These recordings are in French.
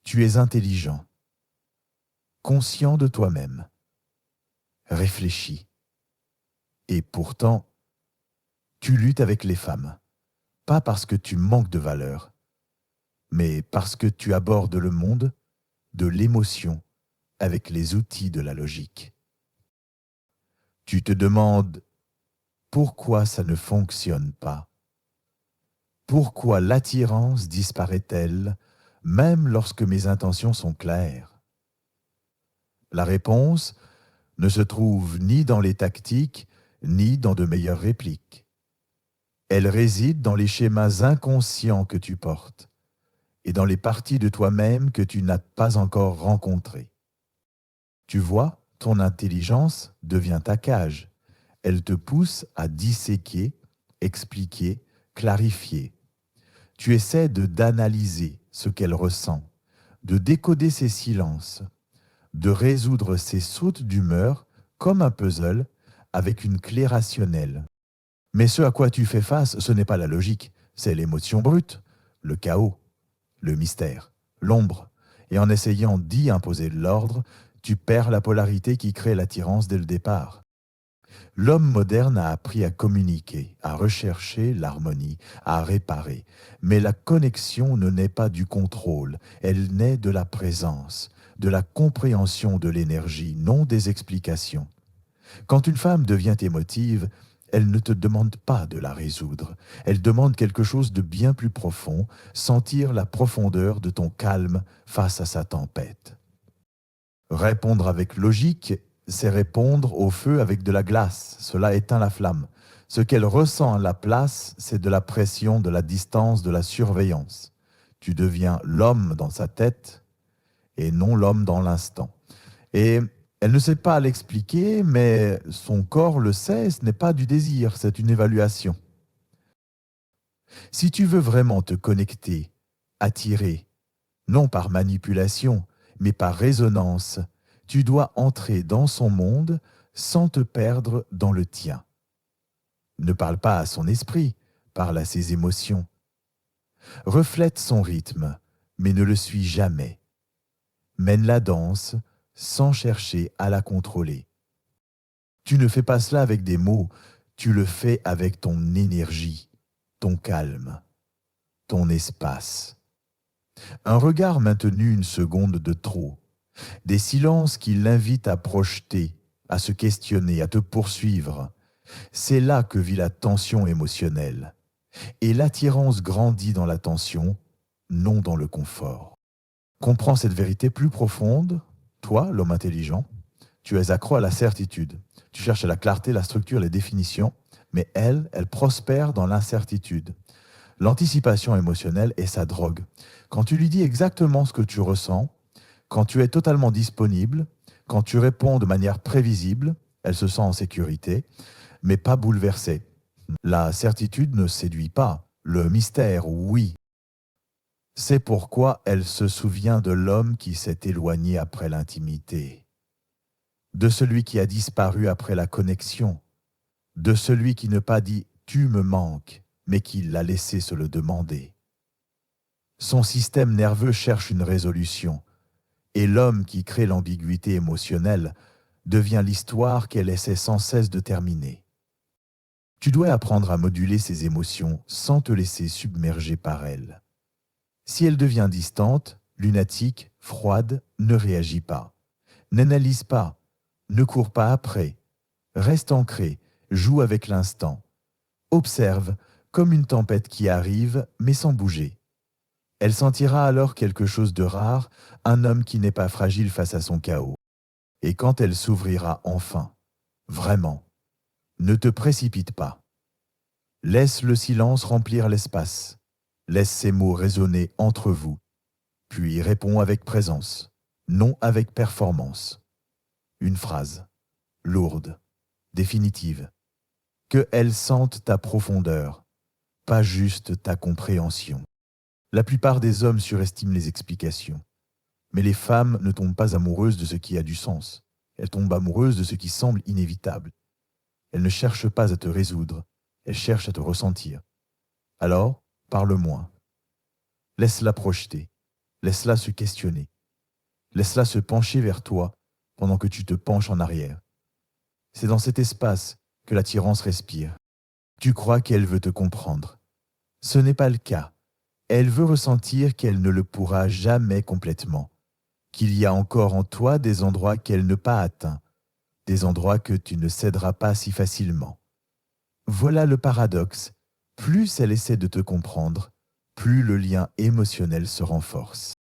Tu es intelligent, conscient de toi-même, réfléchi. Et pourtant, tu luttes avec les femmes, pas parce que tu manques de valeur, mais parce que tu abordes le monde de l'émotion avec les outils de la logique. Tu te demandes pourquoi ça ne fonctionne pas. Pourquoi l'attirance disparaît-elle même lorsque mes intentions sont claires? La réponse ne se trouve ni dans les tactiques, ni dans de meilleures répliques. Elle réside dans les schémas inconscients que tu portes et dans les parties de toi-même que tu n'as pas encore rencontrées. Tu vois, ton intelligence devient ta cage. Elle te pousse à disséquer, expliquer, clarifier. Tu essaies d'analyser ce qu'elle ressent, de décoder ses silences, de résoudre ses sautes d'humeur comme un puzzle avec une clé rationnelle. Mais ce à quoi tu fais face, ce n'est pas la logique, c'est l'émotion brute, le chaos, le mystère, l'ombre. Et en essayant d'y imposer de l'ordre, tu perds la polarité qui crée l'attirance dès le départ. L'homme moderne a appris à communiquer, à rechercher l'harmonie, à réparer. Mais la connexion ne naît pas du contrôle, elle naît de la présence, de la compréhension de l'énergie, non des explications. Quand une femme devient émotive, elle ne te demande pas de la résoudre. Elle demande quelque chose de bien plus profond, sentir la profondeur de ton calme face à sa tempête. Répondre avec logique, c'est répondre au feu avec de la glace. Cela éteint la flamme. Ce qu'elle ressent à la place, c'est de la pression, de la distance, de la surveillance. Tu deviens l'homme dans sa tête et non l'homme dans l'instant. Et elle ne sait pas l'expliquer, mais son corps le sait, ce n'est pas du désir, c'est une évaluation. Si tu veux vraiment te connecter, attirer, non par manipulation, mais par résonance, tu dois entrer dans son monde sans te perdre dans le tien. Ne parle pas à son esprit, parle à ses émotions. Reflète son rythme, mais ne le suis jamais. Mène la danse sans chercher à la contrôler. Tu ne fais pas cela avec des mots, tu le fais avec ton énergie, ton calme, ton espace. Un regard maintenu une seconde de trop, des silences qui l'invitent à projeter, à se questionner, à te poursuivre. C'est là que vit la tension émotionnelle. Et l'attirance grandit dans la tension, non dans le confort. Comprends cette vérité plus profonde, toi, l'homme intelligent. Tu es accro à la certitude. Tu cherches la clarté, la structure, les définitions, mais elle prospère dans l'incertitude. L'anticipation émotionnelle est sa drogue. Quand tu lui dis exactement ce que tu ressens, quand tu es totalement disponible, quand tu réponds de manière prévisible, elle se sent en sécurité, mais pas bouleversée. La certitude ne séduit pas. Le mystère, oui. C'est pourquoi elle se souvient de l'homme qui s'est éloigné après l'intimité, de celui qui a disparu après la connexion, de celui qui n'a pas dit « tu me manques », mais qui l'a laissé se le demander. Son système nerveux cherche une résolution, et l'homme qui crée l'ambiguïté émotionnelle devient l'histoire qu'elle essaie sans cesse de terminer. Tu dois apprendre à moduler ses émotions sans te laisser submerger par elles. Si elle devient distante, lunatique, froide, ne réagis pas. N'analyse pas, ne cours pas après. Reste ancré, joue avec l'instant. Observe comme une tempête qui arrive, mais sans bouger. Elle sentira alors quelque chose de rare, un homme qui n'est pas fragile face à son chaos. Et quand elle s'ouvrira enfin, vraiment, ne te précipite pas. Laisse le silence remplir l'espace. Laisse ces mots résonner entre vous. Puis réponds avec présence, non avec performance. Une phrase, lourde, définitive. Que elle sente ta profondeur, pas juste ta compréhension. La plupart des hommes surestiment les explications. Mais les femmes ne tombent pas amoureuses de ce qui a du sens. Elles tombent amoureuses de ce qui semble inévitable. Elles ne cherchent pas à te résoudre, elles cherchent à te ressentir. Alors, parle moins. Laisse-la projeter. Laisse-la se questionner. Laisse-la se pencher vers toi pendant que tu te penches en arrière. C'est dans cet espace que l'attirance respire. Tu crois qu'elle veut te comprendre. Ce n'est pas le cas. Elle veut ressentir qu'elle ne le pourra jamais complètement, qu'il y a encore en toi des endroits qu'elle n'a pas atteints, des endroits que tu ne céderas pas si facilement. Voilà le paradoxe. Plus elle essaie de te comprendre, plus le lien émotionnel se renforce.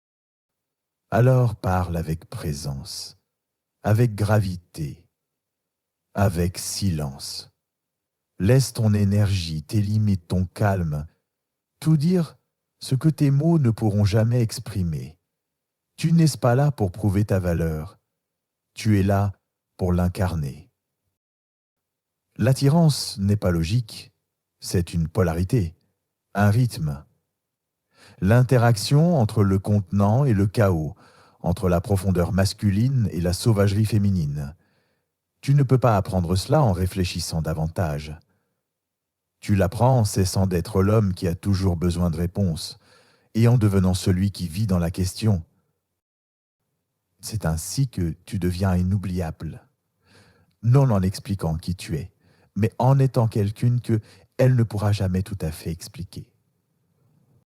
Alors parle avec présence, avec gravité, avec silence. Laisse ton énergie, tes limites, ton calme, tout dire ce que tes mots ne pourront jamais exprimer. Tu n'es pas là pour prouver ta valeur, tu es là pour l'incarner. L'attirance n'est pas logique, c'est une polarité, un rythme. L'interaction entre le contenant et le chaos, entre la profondeur masculine et la sauvagerie féminine. Tu ne peux pas apprendre cela en réfléchissant davantage. Tu l'apprends en cessant d'être l'homme qui a toujours besoin de réponses et en devenant celui qui vit dans la question. C'est ainsi que tu deviens inoubliable. Non en expliquant qui tu es, mais en étant quelqu'une que elle ne pourra jamais tout à fait expliquer.